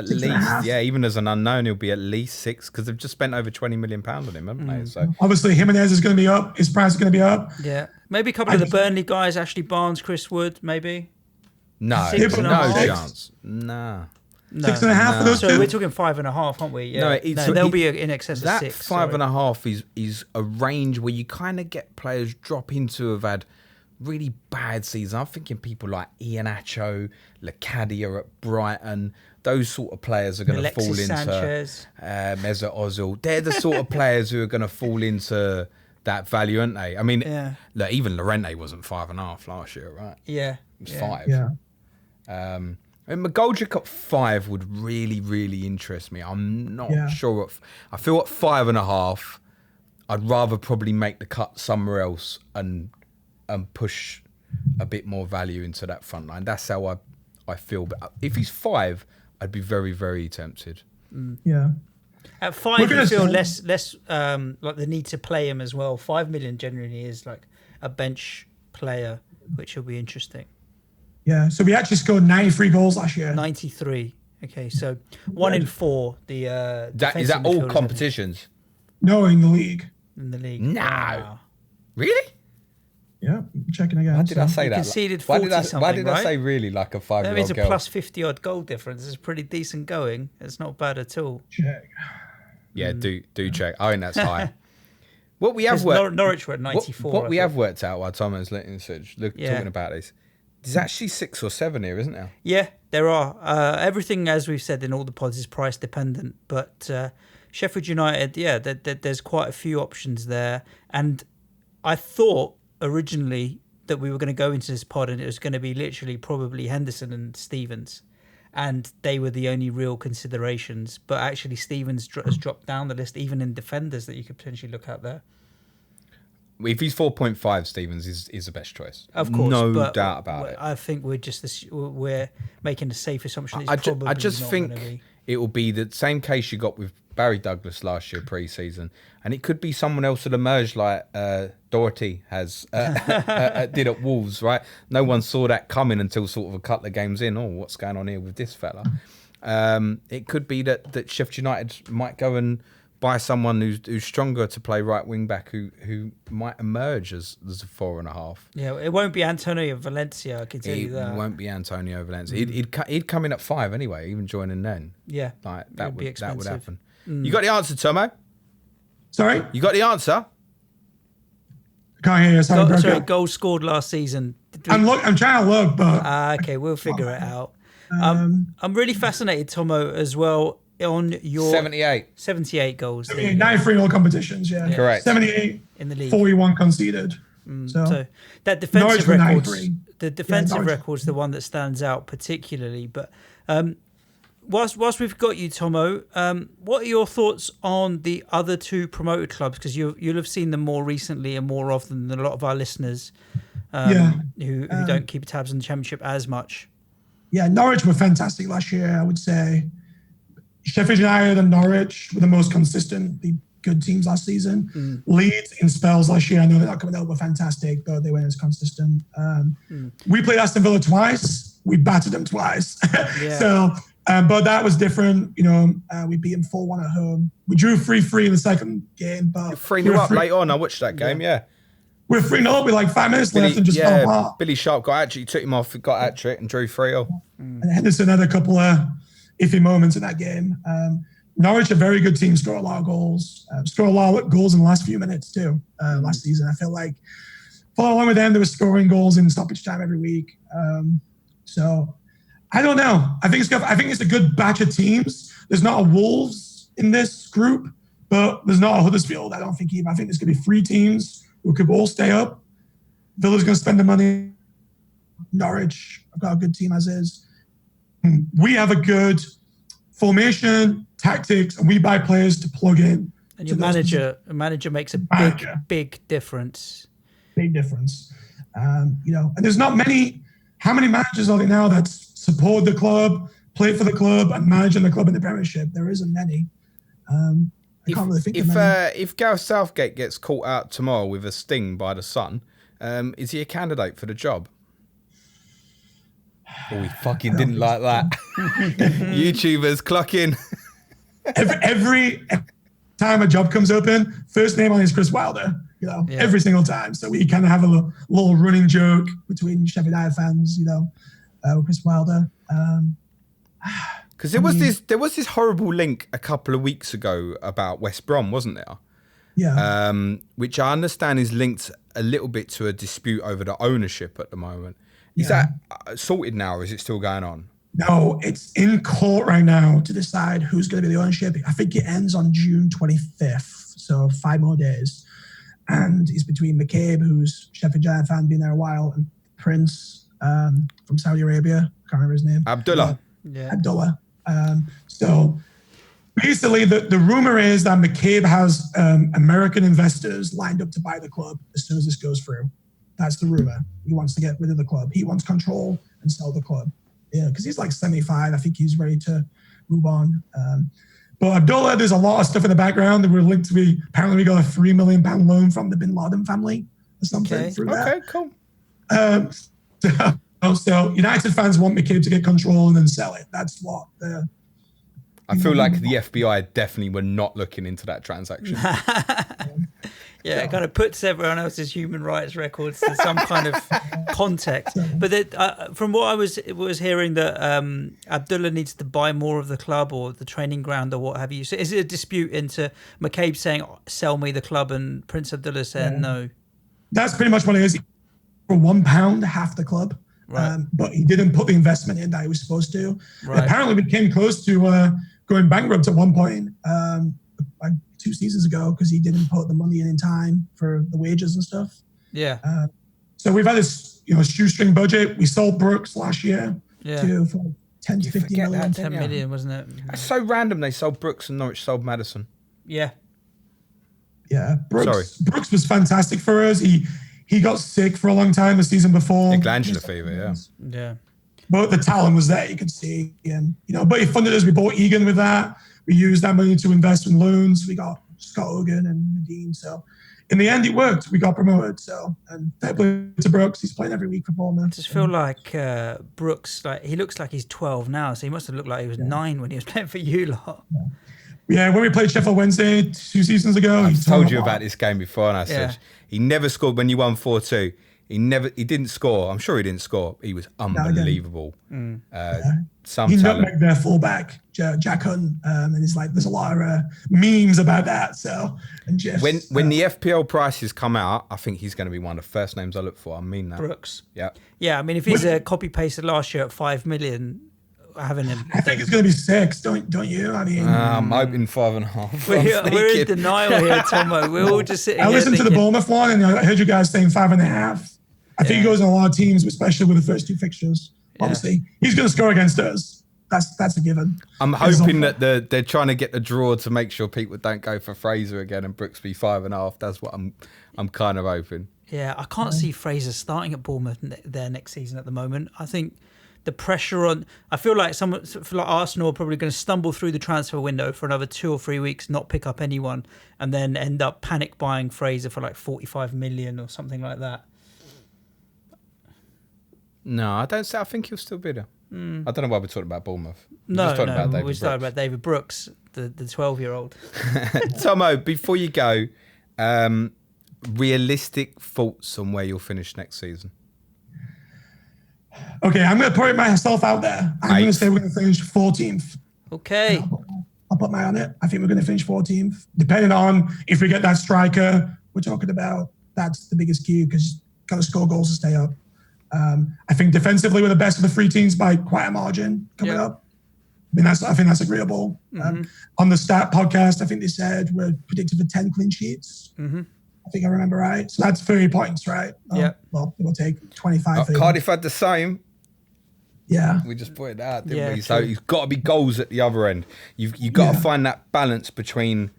Yeah, even as an unknown, he'll be at least 6 because they've just spent over £20 million on him, haven't they? So obviously Jimenez is going to be up. His price is going to be up. Yeah, maybe a couple of the Burnley guys, Ashley Barnes, Chris Wood, maybe. No, no chance. Nah. No. 6.5 for those two. So we're talking 5.5, aren't we? Yeah. No, they'll be in excess of 6. That 5.5 is a range where you kind of get players drop into who have had really bad seasons. I'm thinking people like Iheanacho, Lecadia at Brighton. Those sort of players are going to fall into Sanchez. Mesut Ozil. They're the sort of players who are going to fall into that value, aren't they? I mean, look, even Llorente wasn't 5.5 last year, right? Yeah. It was 5. Yeah. And McGoldrick at 5 would really, really interest me. I'm not sure. I feel at 5.5, I'd rather probably make the cut somewhere else and push a bit more value into that front line. That's how I feel. But if he's 5, I'd be very, very tempted. Yeah. At 5, you feel less like the need to play him as well. 5 million generally is like a bench player, which will be interesting. Yeah, so we actually scored 93 goals last year. 93. Okay, so 1 in 4. The is that all competitions? No, in the league. In the league. No. Wow. Really? Yeah, I'm checking again. Why did I say that? Conceded 40 something, why did I say really like a 5-year-old girl? That means a plus 50 odd goal difference. It's pretty decent going. It's not bad at all. Check. Yeah, do check. I think that's high. What we have worked Norwich were at 94. What we have worked out while Tom is talking about this. There's actually 6 or 7 here, isn't there? Yeah, there are. Everything, as we've said in all the pods, is price dependent. But Sheffield United, there's quite a few options there. And I thought originally that we were going to go into this pod and it was going to be literally probably Henderson and Stevens, and they were the only real considerations. But actually, Stevens has dropped down the list, even in defenders that you could potentially look at there. If he's 4.5, Stevens is the best choice. Of course, no doubt about it. I think we're making a safe assumption. It's I just not think it will be the same case you got with Barry Douglas last year pre-season, and it could be someone else that emerged like Doherty has did at Wolves, right? No one saw that coming until sort of a couple of games in. Oh, what's going on here with this fella? It could be that Sheffield United might go and buy someone who's stronger to play right wing back, who might emerge as a 4.5. Yeah, it won't be Antonio Valencia. I can tell you that. It won't be Antonio Valencia. He'd come in at 5 anyway, even joining then. Yeah, like that would happen. Mm. You got the answer, Tommo? Sorry? You got the answer? Can't hear you. Sorry, goals scored last season. I'm trying to look, but... okay, we'll figure it out. I'm really fascinated, Tommo, as well, on your... 78 goals. 93 in all competitions, yeah. Correct. 78 in the league. 41 conceded. So that defensive record's the one that stands out particularly. But whilst we've got you, Tommo, what are your thoughts on the other two promoted clubs? Because you'll have seen them more recently and more often than a lot of our listeners who don't keep tabs on the Championship as much. Yeah, Norwich were fantastic last year, I would say. Sheffield United and Norwich were the most consistently good teams last season. Leeds in spells last year, I know they're not coming out, were fantastic, but they weren't as consistent. We played Aston Villa twice. We battered them twice. So, but that was different. You know, we beat them 4-1 at home. We drew 3-3 in the second game. But 3-0 up late on. I watched that game, We're 3-0 with like 5 minutes left and just fell apart. Billy Sharp took him off, got hat-trick and drew 3-0. And Henderson had a couple of iffy moments in that game. Norwich, a very good team, score a lot of goals. Score a lot of goals in the last few minutes too. Last season, I feel like following along with them, they were scoring goals in stoppage time every week. So I don't know. I think it's a good batch of teams. There's not a Wolves in this group, but there's not a Huddersfield. I don't think either. I think there's going to be 3 teams who could all stay up. Villa's going to spend the money. Norwich, I've got a good team as is. We have a good formation, tactics, and we buy players to plug in. And your manager makes a big difference. Big difference. You know, and there's not many. How many managers are there now that support the club, play for the club, and manage in the club in the Premiership? There isn't many. I can't really think of many. If Gareth Southgate gets caught out tomorrow with a sting by the Sun, is he a candidate for the job? Oh, he fucking didn't like that. YouTubers, clock in. every time a job comes open, first name on is Chris Wilder. You know, every single time. So we kind of have a little running joke between Sheffield United fans. You know, with Chris Wilder. Because there was this horrible link a couple of weeks ago about West Brom, wasn't there? Yeah. Which I understand is linked a little bit to a dispute over the ownership at the moment. Is that sorted now, or is it still going on? No, it's in court right now to decide who's going to be the ownership. I think it ends on June 25th, so 5 more days. And it's between McCabe, who's Sheffield United fan, been there a while, and Prince from Saudi Arabia. Can't remember his name. Abdullah. Abdullah. So basically, the rumor is that McCabe has American investors lined up to buy the club as soon as this goes through. That's the rumor. He wants to get rid of the club. He wants control and sell the club. Yeah, because he's like 75. I think he's ready to move on. But Abdullah, there's a lot of stuff in the background that we're linked to. Apparently, we got a £3 million loan from the Bin Laden family or something through that. Okay, cool. So United fans want McCabe to get control and then sell it. That's what I feel like the FBI definitely were not looking into that transaction. It kind of puts everyone else's human rights records to some kind of context. But from what I was hearing, that Abdullah needs to buy more of the club or the training ground or what have you. So is it a dispute into McCabe saying, sell me the club, and Prince Abdullah saying no? That's pretty much what it is. For £1, half the club. Right. But he didn't put the investment in that he was supposed to. Right. Apparently, we came close to going bankrupt at one point, like 2 seasons ago, because he didn't put the money in time for the wages and stuff. Yeah. So we've had this, shoestring budget. We sold Brooks last year for 10 to 15 million. 10 million, wasn't it? That's so random. They sold Brooks and Norwich sold Maddison. Yeah. Yeah, Brooks was fantastic for us. He got sick for a long time the season before. The glandular fever, yeah. Yeah. But the talent was there, you could see. And, but he funded us. We bought Egan with that. We used that money to invest in loans. We got Scott Hogan and Medine. So in the end, it worked. We got promoted. So, and fair play to Brooks. He's playing every week for Bournemouth. I just feel like Brooks, he looks like he's 12 now. So he must have looked like he was 9 when he was playing for you lot. Yeah, when we played Sheffield Wednesday 2 seasons ago. I told you about this game before, and I said he never scored when you won 4-2. He didn't score. I'm sure he didn't score. He was unbelievable. Some he talent. nutmegged their fullback, Jack Hunt, and it's like there's a lot of memes about that. So and Jeff, when the FPL prices come out, I think he's going to be one of the first names I look for. I mean that. Brooks. Yeah. Yeah, I mean if he's copy pasted last year at 5 million. Having him, I think it's going to be 6, don't you? I mean, I'm hoping 5.5. We're in denial here, Tommo. We're all just sitting. I listened to the Bournemouth one, and I heard you guys saying 5.5. I think he goes in a lot of teams, especially with the first 2 fixtures. Obviously, he's going to score against us. That's a given. I'm hoping that they're trying to get the draw to make sure people don't go for Fraser again and Brooks be 5.5. That's what I'm kind of hoping. Yeah, I can't see Fraser starting at Bournemouth there next season at the moment. I think the pressure on, I feel like Arsenal are probably going to stumble through the transfer window for another 2 or 3 weeks, not pick up anyone, and then end up panic buying Fraser for like 45 million or something like that. No, I don't say. I think he'll still be there. I don't know why we're talking about Bournemouth. We're talking about David Brooks, the 12-year-old. Tommo, before you go, realistic thoughts on where you'll finish next season. Okay, I'm going to put myself out there. I'm going to say we're going to finish 14th. Okay. I'll put my on it. I think we're going to finish 14th. Depending on if we get that striker we're talking about, that's the biggest key because you've got to score goals to stay up. I think defensively we're the best of the 3 teams by quite a margin coming up. I think that's agreeable. On the Stat podcast, I think they said we're predicted for 10 clean sheets. I think I remember right. So that's 30 points, right? Well, it will take 25. Cardiff had the same. Yeah. We just pointed that out, didn't we? So it's got to be goals at the other end. You've got to find that balance between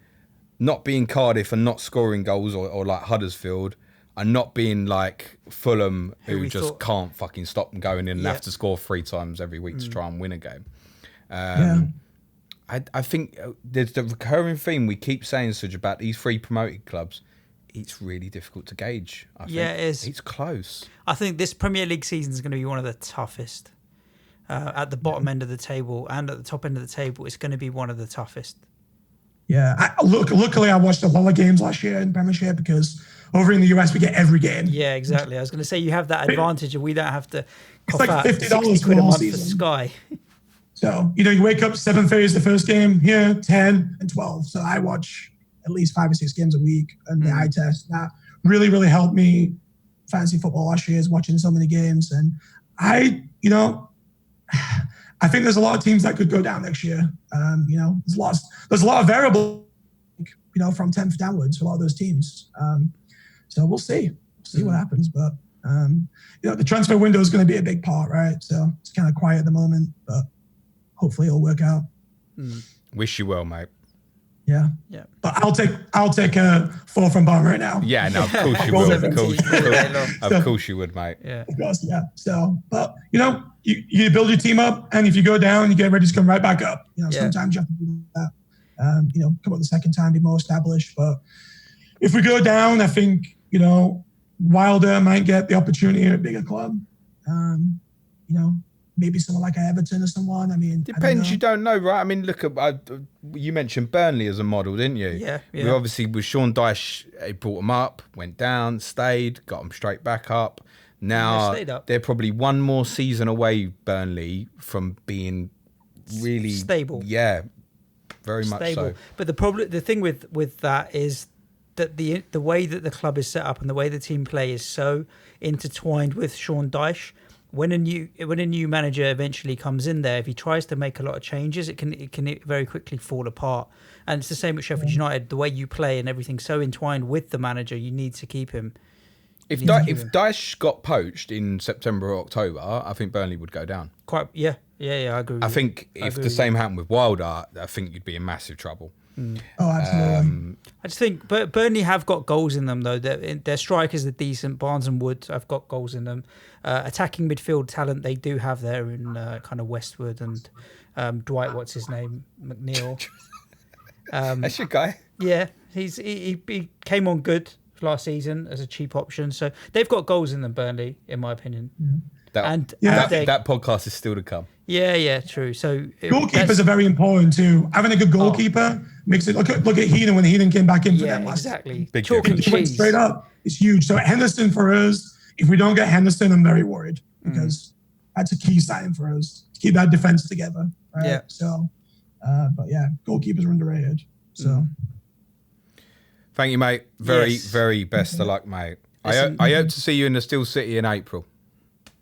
not being Cardiff and not scoring goals or like Huddersfield and not being like Fulham who just can't fucking stop them going in and have to score 3 times every week to try and win a game. I think there's the recurring theme we keep saying, Suj, about these 3 promoted clubs. It's really difficult to gauge. I think. Yeah, it is. It's close. I think this Premier League season is going to be one of the toughest. At the bottom end of the table and at the top end of the table, it's going to be one of the toughest. Yeah. Luckily, I watched a lot of games last year in Premiership because over in the US, we get every game. Yeah, exactly. I was going to say you have that advantage and we don't have to cough like $50 quid a month for Sky. So, you wake up 7:30 is the first game here, 10 and 12. So I watch at least 5 or 6 games a week and the eye test. That really, really helped me fantasy football last year is watching so many games. And I think there's a lot of teams that could go down next year. There's a lot of variables, from 10th downwards for a lot of those teams. So we'll see. What happens. But, the transfer window is going to be a big part, right? So it's kind of quiet at the moment, but hopefully it'll work out. Wish you well, mate. Yeah. But I'll take a 4 from Bomber right now. Yeah, no, of course you will. Of course you would, mate. Yeah. Of course, yeah. So, but you build your team up, and if you go down, you get ready to come right back up. Sometimes you have to do that. Come up the second time, be more established. But if we go down, I think Wilder might get the opportunity at a bigger club. Maybe someone like Everton or someone. I mean, depends. You don't know, right? I mean, look at you mentioned Burnley as a model, didn't you? Yeah. We obviously with Sean Dyche, he brought them up, went down, stayed, got them straight back up. Now they're probably one more season away, Burnley, from being really stable. Yeah, very much stable. So. But the thing with that is that the way that the club is set up and the way the team play is so intertwined with Sean Dyche. When a new manager eventually comes in there, if he tries to make a lot of changes, it can very quickly fall apart. And it's the same with Sheffield United. The way you play and everything's so entwined with the manager, you need to keep him. If Dyche got poached in September or October, I think Burnley would go down. Yeah, I agree. I think if the same happened with Wilder, I think you'd be in massive trouble. Oh, absolutely. I just think Burnley have got goals in them, though. Their strikers are decent. Barnes and Wood have got goals in them. Attacking midfield talent they do have there in kind of Westwood and Dwight, what's his name? McNeil. That's your guy. Yeah, he came on good last season as a cheap option. So they've got goals in them, Burnley, in my opinion. That podcast is still to come. Yeah, true. So goalkeepers are very important too. Having a good goalkeeper makes it. Look at Heenan when Heenan came back in for them. Exactly. Big Chalk and cheese. Straight up, it's huge. So Henderson for us. If we don't get Henderson, I'm very worried because that's a key signing for us to keep that defense together. Right? Yeah. So, but yeah, goalkeepers are underrated. So. Thank you, mate. Very best of luck, mate. I hope to see you in the Steel City in April.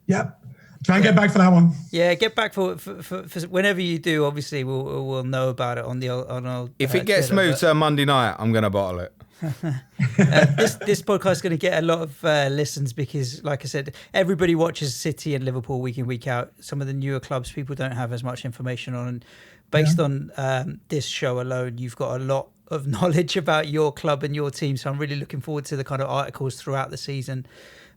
Yep. Try and get back for that one. Yeah, get back for whenever you do. Obviously, we'll know about it on our. If it gets moved to a Monday night, I'm going to bottle it. This podcast is going to get a lot of listens because, like I said, everybody watches City and Liverpool week in, week out. Some of the newer clubs people don't have as much information on. And based on this show alone, you've got a lot of knowledge about your club and your team. So I'm really looking forward to the kind of articles throughout the season.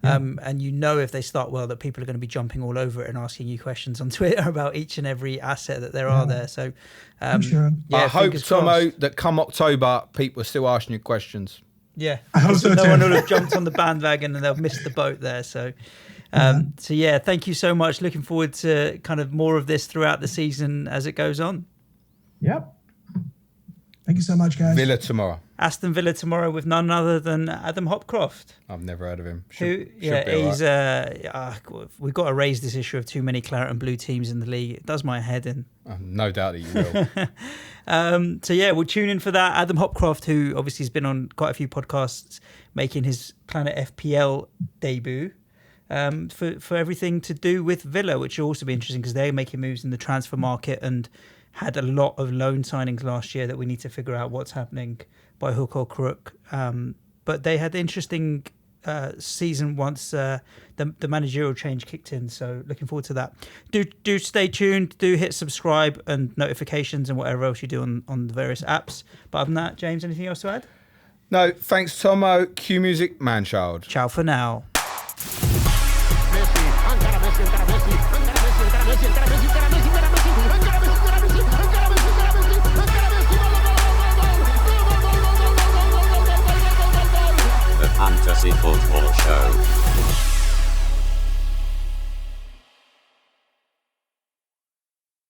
And if they start well, that people are going to be jumping all over it and asking you questions on Twitter about each and every asset that there are there. So I'm sure. I hope, Tommo, that come October, people are still asking you questions. Yeah. I hope so no too. one will have jumped on the bandwagon and they'll miss the boat there. So, thank you so much. Looking forward to kind of more of this throughout the season as it goes on. Yep. Thank you so much, guys. Villa tomorrow. Aston Villa tomorrow with none other than Adam Hopcroft. I've never heard of him. He's we've got to raise this issue of too many claret and blue teams in the league. It does my head in. No doubt that you will. We'll tune in for that. Adam Hopcroft, who obviously has been on quite a few podcasts, making his Planet FPL debut for everything to do with Villa, which will also be interesting because they're making moves in the transfer market and had a lot of loan signings last year that we need to figure out what's happening by hook or crook. But they had an interesting season once the managerial change kicked in. So looking forward to that. Do stay tuned. Do hit subscribe and notifications and whatever else you do on the various apps. But other than that, James, anything else to add? No, thanks, Tommo. Cue music, Manchild. Ciao for now. The Fantasy Football Show.